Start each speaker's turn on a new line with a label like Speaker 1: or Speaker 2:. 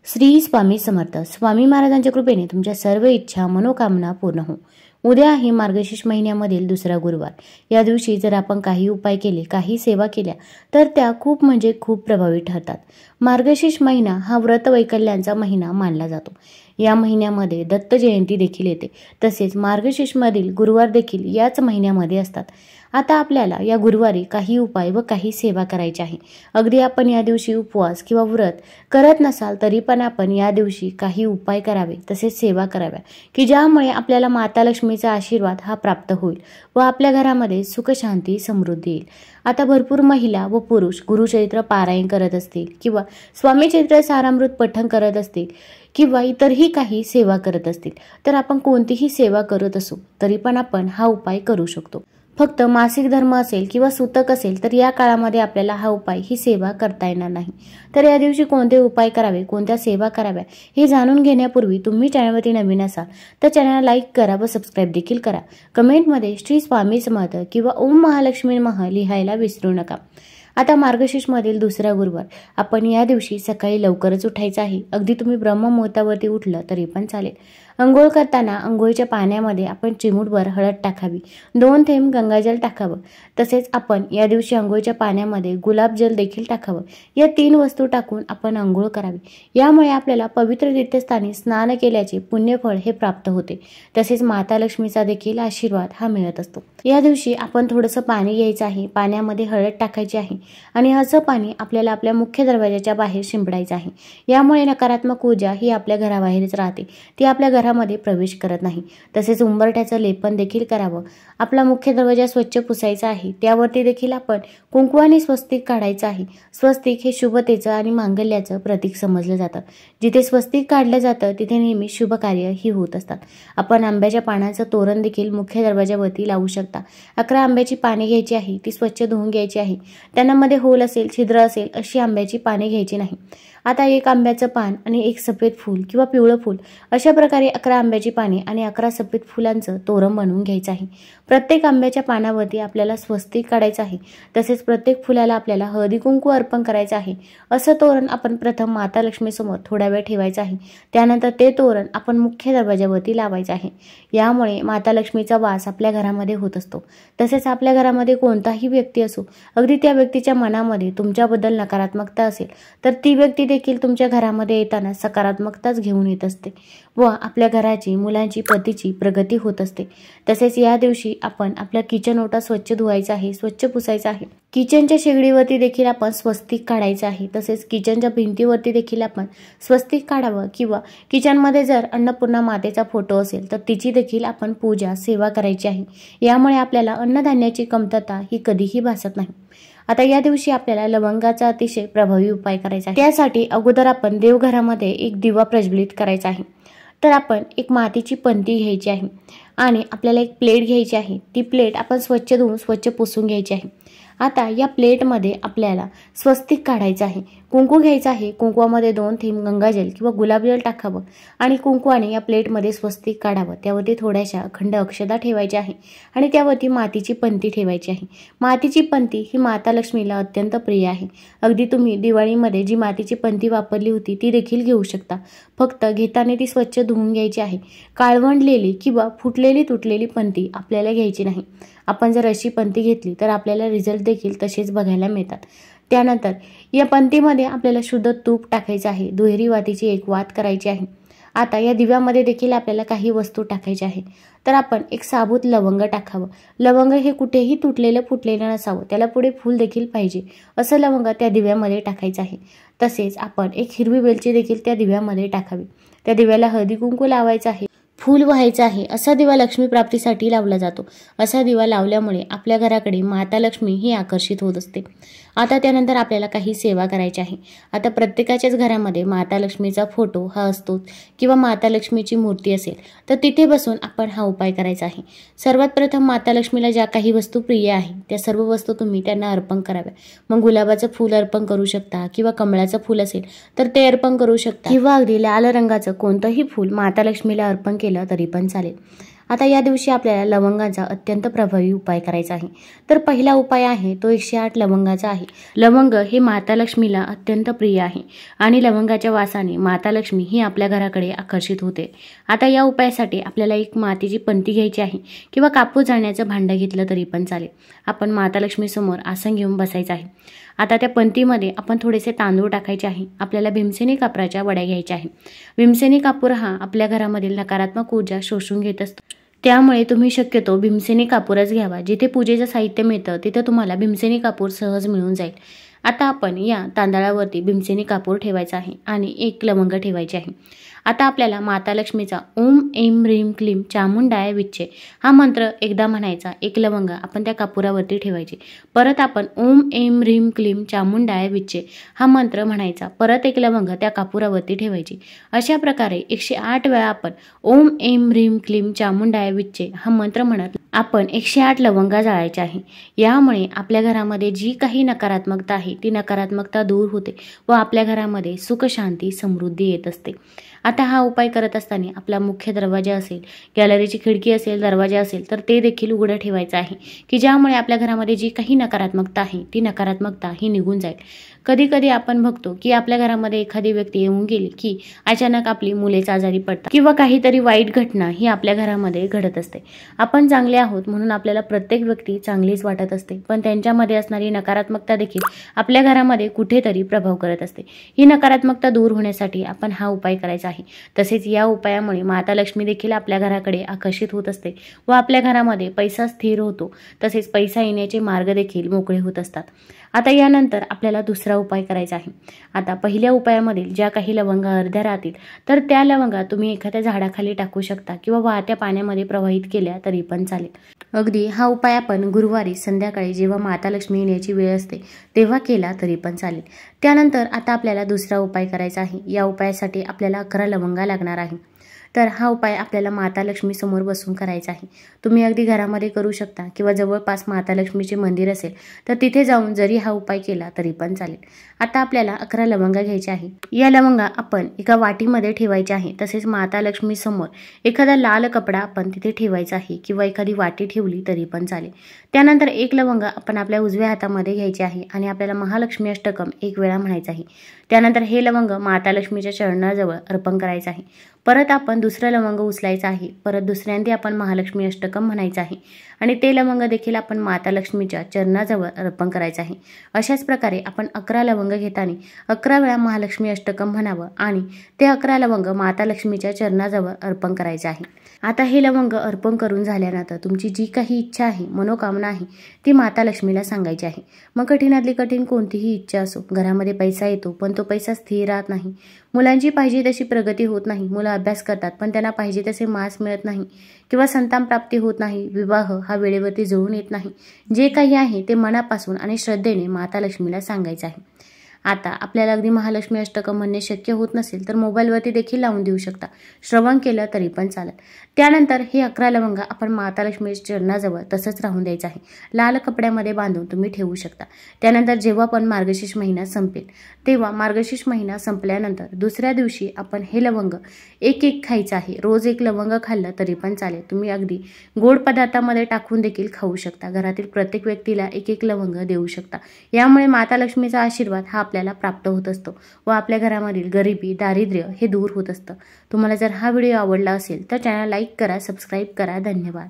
Speaker 1: श्री स्वामी समर्थ. स्वामी महाराजांच्या कृपेने तुमच्या सर्व इच्छा मनोकामना पूर्ण हो. उद्या आहे मार्गशीर्ष महिन्यामधील दुसरा गुरुवार. या दिवशी जर आपण काही उपाय केले, काही सेवा केल्या तर त्या खूप म्हणजे खूप प्रभावी ठरतात. मार्गशीर्ष महिना हा व्रत वैकल्यांचा महिना मानला जातो. या महिन्यामध्ये दत्त जयंती देखील येते. तसेच मार्गशीर्ष मधील गुरुवार देखील याच महिन्यामध्ये असतात. आता आपल्याला या गुरुवारी काही उपाय व काही सेवा करायची आहे. अगदी आपण या दिवशी उपवास किंवा व्रत करत नसाल तरी पण आपण या दिवशी काही उपाय करावे, तसेच सेवा कराव्या की ज्यामुळे आपल्याला माता लक्ष्मीचा आशीर्वाद हा प्राप्त होईल व आपल्या घरामध्ये सुख शांती समृद्धी येईल. आता भरपूर महिला व पुरुष गुरुचरित्र पारायण करत असतील किंवा स्वामी चरित्र सारामृत पठण करत असतील किंवा इतरही काही सेवा करत असतील तर आपण कोणतीही सेवा करत असू तरी पण आपण हा उपाय करू शकतो. फक्त मासिक धर्म असेल किंवा सूतक असेल तर या काळामध्ये आपल्याला हा उपाय ही सेवा करता येणार नाही. तर या दिवशी कोणते उपाय करावे, कोणत्या सेवा कराव्या हे जाणून घेण्यापूर्वी तुम्ही चॅनलवरती नवीन असाल तर चॅनलला लाईक करा व सबस्क्राईब देखील करा. कमेंटमध्ये श्री स्वामी समर्थ किंवा ओम महालक्ष्मी नमः लिहायला विसरू नका. आता मार्गशीर्ष मधील दुसरा गुरुवार आपण या दिवशी सकाळी लवकरच उठायचं आहे. अगदी तुम्ही ब्रह्ममुहूर्तावरती उठलं तरी पण चालेल. अंघोळ करताना अंघोळीच्या पाण्यामध्ये आपण चिमूटभर हळद टाकावी, 2 थेंब गंगाजल टाकावं. तसेच आपण या दिवशी अंघोळीच्या पाण्यामध्ये गुलाबजल देखील टाकावं. या 3 वस्तू टाकून आपण अंघोळ करावी. यामुळे आपल्याला पवित्र तीर्थस्थानी स्नान केल्याचे पुण्यफळ हे प्राप्त होते. तसेच माता लक्ष्मीचा देखील आशीर्वाद हा मिळत असतो. या दिवशी आपण थोडंसं पाणी घ्यायचं आहे, पाण्यामध्ये हळद टाकायची आहे आणि असं पाणी आपल्याला आपल्या मुख्य दरवाजाच्या बाहेर शिंपडायचं आहे. यामुळे नकारात्मक ऊर्जा ही आपल्या घराबाहेरच राहते, ती आपल्या घरामध्ये प्रवेश करत नाही. तसेच उंबरठ्याचं लेपन देखील करावं. आपला मुख्य दरवाजा स्वच्छ पुसायचा आहे. त्यावरती देखील आपण कुंकवाने स्वस्तिक काढायचं आहे. स्वस्तिक हे शुभतेचं आणि मांगल्याचं प्रतीक समजलं जातं. जिथे स्वस्तिक काढलं जातं तिथे नेहमी शुभ कार्य ही होत असतात. आपण आंब्याच्या पानाचं तोरण देखील मुख्य दरवाजावरती लावू शकता. 11 आंब्याची पाने घ्यायची आहे, ती स्वच्छ धुवून घ्यायची आहे. त्यांना होल असेल, छिद्र असेल अशी आंब्याची पाने घ्यायची नाही. आता 1 आंब्याचं पान आणि 1 सफेद फूल किंवा पिवळं फूल अशा प्रकारे 11 आंब्याची पाने आणि 11 सफेद फुलांचं तोरण बनवून घ्यायचं आहे. प्रत्येक आंब्याच्या पानावरती आपल्याला स्वस्तिक काढायचं आहे. तसेच प्रत्येक फुलाला आपल्याला हळदी कुंकू अर्पण करायचं आहे. असं तोरण आपण प्रथम माता लक्ष्मी समोर थोडा वेळ ठेवायचं आहे. त्यानंतर ते तोरण आपण मुख्य दरवाजावरती लावायचं आहे. यामुळे माता लक्ष्मीचा वास आपल्या घरामध्ये होत असतो. तसेच आपल्या घरामध्ये कोणताही व्यक्ती असो, अगदी त्या व्यक्तीच्या मनामध्ये तुमच्याबद्दल नकारात्मकता असेल तर ती व्यक्ती देखील तुमच्या घरामध्ये येताना सकारात्मकताच घेऊन येत असते व आपल्या घराची, मुलांची, पतीची प्रगती होत असते. तसेच या दिवशी आपण आपल्या किचन ओटा स्वच्छ धुवायचा आहे, स्वच्छ पुसायचा आहे. किचनच्या शेगडीवरती देखील आपण स्वस्तिक काढायचं आहे. तसेच किचनच्या भिंतीवरती देखील आपण स्वस्तिक काढावं किंवा किचनमध्ये जर अन्नपूर्णा मातेचा फोटो असेल तर तिची देखील आपण पूजा, सेवा करायची आहे. यामुळे आपल्याला अन्नधान्याची कमतरता ही कधीही भासत नाही. आता या दिवशी आपल्याला लवंगाचा अतिशय प्रभावी उपाय करायचा आहे. त्यासाठी अगोदर आपण देवघरामध्ये एक दिवा प्रज्वलित करायचा आहे. तर आपण एक मातीची पंती घ्यायची आहे आणि आपल्याला एक प्लेट घ्यायची आहे. ती प्लेट आपण स्वच्छ धुवून स्वच्छ पुसून घ्यायची आहे. आता या प्लेटमध्ये आपल्याला स्वस्तिक काढायचं आहे. कुंकू घ्यायचं आहे. कुंकवामध्ये 2 थेंब गंगाजल किंवा गुलाबजल टाकावं आणि कुंकवाने या प्लेटमध्ये स्वस्तिक काढावं. त्यावरती थोड्याशा अखंड अक्षता ठेवायच्या आहे आणि त्यावरती मातीची पंती ठेवायची आहे. मातीची पंती ही माता लक्ष्मीला अत्यंत प्रिय आहे. अगदी तुम्ही दिवाळीमध्ये जी मातीची पंती वापरली होती ती देखील घेऊ शकता. फक्त घेताना ती स्वच्छ धुवून घ्यायची आहे. काळवंडलेली किंवा फुटलेली तुटलेली पंती आपल्याला घ्यायची नाही. आपण जर अशी पंती घेतली तर आपल्याला रिझल्ट देखील तसेच बघायला मिळतात. त्यानंतर या पंतीमध्ये आपल्याला शुद्ध तूप टाकायचं आहे. दुहेरी वातीची 1 वात करायची आहे. आता या दिव्यामध्ये देखील आपल्याला काही वस्तू टाकायच्या आहे. तर आपण एक साबूत लवंग टाकावं. लवंग हे कुठेही तुटलेलं फुटलेलं नसावं, त्याला पुढे फूल देखील पाहिजे असं लवंग त्या दिव्यामध्ये टाकायचं आहे. तसेच आपण एक हिरवी वेलची देखील त्या दिव्यामध्ये टाकावी. त्या दिव्याला हळदी कुंकू लावायचं आहे, फूल व्हायचं आहे. असा दिवा लक्ष्मी प्राप्तीसाठी लावला जातो. असा दिवा लावल्यामुळे आपल्या घराकडे माता लक्ष्मी ही आकर्षित होत असते. आता त्यानंतर आपल्याला काही सेवा करायची आहे. आता प्रत्येकाच्याच घरामध्ये माता लक्ष्मीचा फोटो हा असतो किंवा माता लक्ष्मीची मूर्ती असेल तर तिथे बसून आपण हा उपाय करायचा आहे. सर्वात प्रथम माता लक्ष्मीला ज्या काही वस्तू प्रिय आहे त्या सर्व वस्तू तुम्ही त्यांना अर्पण कराव्या. मग गुलाबाचं फूल अर्पण करू शकता किंवा कमळाचं फूल असेल तर ते अर्पण करू शकता किंवा अगदी लाल रंगाचं कोणतंही फूल माता लक्ष्मीला अर्पण केलं तरी पण चालेल. आता या दिवशी आपल्याला लवंगाचा अत्यंत प्रभावी उपाय करायचा आहे। तर पहिला उपाय आहे तो 108 लवंगाचा आहे। लवंग हे माता लक्ष्मीला अत्यंत प्रिय आहे आणि लवंगाच्या वासाने माता लक्ष्मी ही आपल्या घराकडे आकर्षित होते। आता या उपायासाठी आपल्याला एक मातीची पंती घ्यायची आहे किंवा कापूस जाळण्याचं भांडं घेतलं तरी पण चालेल। आपण माता लक्ष्मी समोर आसन घेऊन बसायचं आहे। आता त्या पंतीमध्ये आपण थोडेसे तांदूळ टाकायचे आहे। आपल्याला भीमसेनी कापराच्या वड्या घ्यायच्या आहे। भीमसेनी कापूर हा आपल्या घरामधील नकारात्मक ऊर्जा शोषून घेत असतो, त्यामुळे तुम्ही शक्यतो भीमसेनी कापूरच घ्यावा। जिथे पूजेचं साहित्य मिळतं तिथे तुम्हाला भीमसेनी कापूर सहज मिळून जाईल। आता आपण या तांदळावरती भीमसेनी कापूर ठेवायचा आहे आणि एक लवंग ठेवायचे आहे। आता आपल्याला माता लक्ष्मीचा ओम ऐं ह्रीं क्लीं चामुंडाय विच्चे हा मंत्र एकदा म्हणायचा। एक लवंग आपण त्या कापुरावरती ठेवायची। परत आपण ओम ऐं ह्रीं क्लीं चामुंडाय विच्चे हा मंत्र म्हणायचा। परत एक लवंग त्या कापुरावरती ठेवायची। अशा प्रकारे 108 वेळा आपण ओम ऐं ह्रीं क्लीं चामुंडाय विच्चे हा मंत्र म्हणत आपण 108 लवंगा जाळायच्या आहे। यामुळे आपल्या घरामध्ये जी काही नकारात्मकता आहे ती नकारात्मकता दूर होते व आपल्या घरामध्ये सुख शांती समृद्धी येत असते। आता हा उपाय करत असताना आपला मुख्य दरवाजा असेल, गॅलरीची खिडकी असेल, दरवाजा असेल तर ते देखील उघडं ठेवायचं आहे की ज्यामुळे आपल्या घरामध्ये जी काही नकारात्मकता आहे ती नकारात्मकता ही निघून जाईल। कधी कधी आपण बघतो की आपल्या घरामध्ये एखादी व्यक्ती येऊन गेली की अचानक आपली मुलेच आजारी पडतात किंवा काहीतरी वाईट घटना ही आपल्या घरामध्ये घडत असते। आपण चांगले आहोत म्हणून आपल्याला प्रत्येक व्यक्ती चांगलीच वाटत असते, पण त्यांच्यामध्ये असणारी नकारात्मकता देखील आपल्या घरामध्ये कुठेतरी प्रभाव करत असते। ही नकारात्मकता दूर होण्यासाठी आपण हा उपाय करायचा आहे। तसेच या उपायामुळे माता लक्ष्मी देखील आपल्या घराकडे आकर्षित होत असते व आपल्या घरामध्ये पैसा स्थिर होतो, तसेच पैसा येण्याचे मार्ग देखील मोकळे होत असतात। आता यानंतर आपल्याला दुसरा उपाय करायचा आहे। आता पहिल्या उपायामधील ज्या काही लवंगा अर्ध्या राहतील तर त्या लवंगा तुम्ही एखाद्या झाडाखाली टाकू शकता किंवा वाहत्या पाण्यामध्ये प्रवाहित केल्या तरी पण चालेल। अगदी हा उपाय आपण गुरुवारी संध्याकाळी जेव्हा माता लक्ष्मी येण्याची वेळ असते तेव्हा केला तरी पण चालेल। त्यानंतर आता आपल्याला दुसरा उपाय करायचा आहे। या उपायासाठी आपल्याला 11 लवंगा लागणार आहे। तर हा उपाय आपल्याला माता लक्ष्मी समोर बसून करायचा आहे। तुम्ही अगदी घरामध्ये करू शकता किंवा जवळपास माता लक्ष्मीचे मंदिर असेल तर तिथे जाऊन जरी हा उपाय केला तरी पण चालेल। आता आपल्याला 11 लवंगा घ्यायच्या आहे। या लवंगा आपण एका वाटीमध्ये ठेवायच्या आहे। तसेच माता लक्ष्मी समोर एखादा लाल कपडा आपण तिथे ठेवायचा आहे किंवा एखादी वाटी ठेवली तरी पण चालेल। त्यानंतर एक लवंग आपण आपल्या उजव्या हातामध्ये घ्यायचे आहे आणि आपल्याला महालक्ष्मी अष्टकम एक वेळा म्हणायचं आहे। त्यानंतर हे लवंग माता लक्ष्मीच्या चरणाजवळ अर्पण करायचं आहे। परत आपण दुसरं लवंग उचलायचं आहे। परत दुसऱ्यांदा आपण महालक्ष्मी अष्टकम म्हणायचं आहे आणि ते लवंग देखील आपण माता लक्ष्मीच्या चरणाजवळ अर्पण करायचं आहे। अशाच प्रकारे आपण 11 लवंग घेताना 11 वेळा महालक्ष्मी अष्टकम म्हणावं आणि ते 11 लवंग माता लक्ष्मीच्या चरणाजवळ अर्पण करायचं आहे। आता हे लवंग अर्पण करून झाल्यानंतर तुमची जी काही इच्छा आहे, मनोकामना आहे ती माता लक्ष्मीला सांगायची आहे। मग कठीणातली कठीण कोणतीही इच्छा असो। घरामध्ये पैसा येतो पण तो पैसा स्थिर राहत नाही, मुलांची पाहिजे तशी प्रगती होत नाही, मुलं अभ्यास करतात पण त्यांना पाहिजे तसे मार्क्स मिळत नाही किंवा संतान प्राप्ती होत नाही, विवाह हा वेळेवरती जुळून येत नाही, जे काही आहे ते मनापासून आणि श्रद्धेने माता लक्ष्मीला सांगायचं आहे। आता आपल्याला अगदी महालक्ष्मी अष्टकम म्हणणे शक्य होत नसेल तर मोबाईलवरती देखील लावून देऊ शकता, श्रवण केलं तरी पण चालेल। त्यानंतर हे 11 लवंग आपण माता लक्ष्मीच्या चरणाजवळ तसंच राहून द्यायचं आहे। लाल कपड्यामध्ये बांधून तुम्ही ठेवू शकता। त्यानंतर जेव्हा पण मार्गशीर्ष महिना संपेल तेव्हा मार्गशीर्ष महिना संपल्यानंतर दुसऱ्या दिवशी आपण हे लवंग एक एक खायचं आहे। रोज एक लवंग खाल्लं तरी पण चालेल। तुम्ही अगदी गोड पदार्थामध्ये टाकून देखील खाऊ शकता। घरातील प्रत्येक व्यक्तीला एक एक लवंग देऊ शकता। यामुळे माता लक्ष्मीचा आशीर्वाद हा आपल्याला प्राप्त होत असतो व आपल्या घरामधील गरिबी, दारिद्र्य हे दूर होत असतं। तुम्हाला जर हा व्हिडिओ आवडला असेल तर चॅनल लाईक करा, सबस्क्राईब करा। धन्यवाद।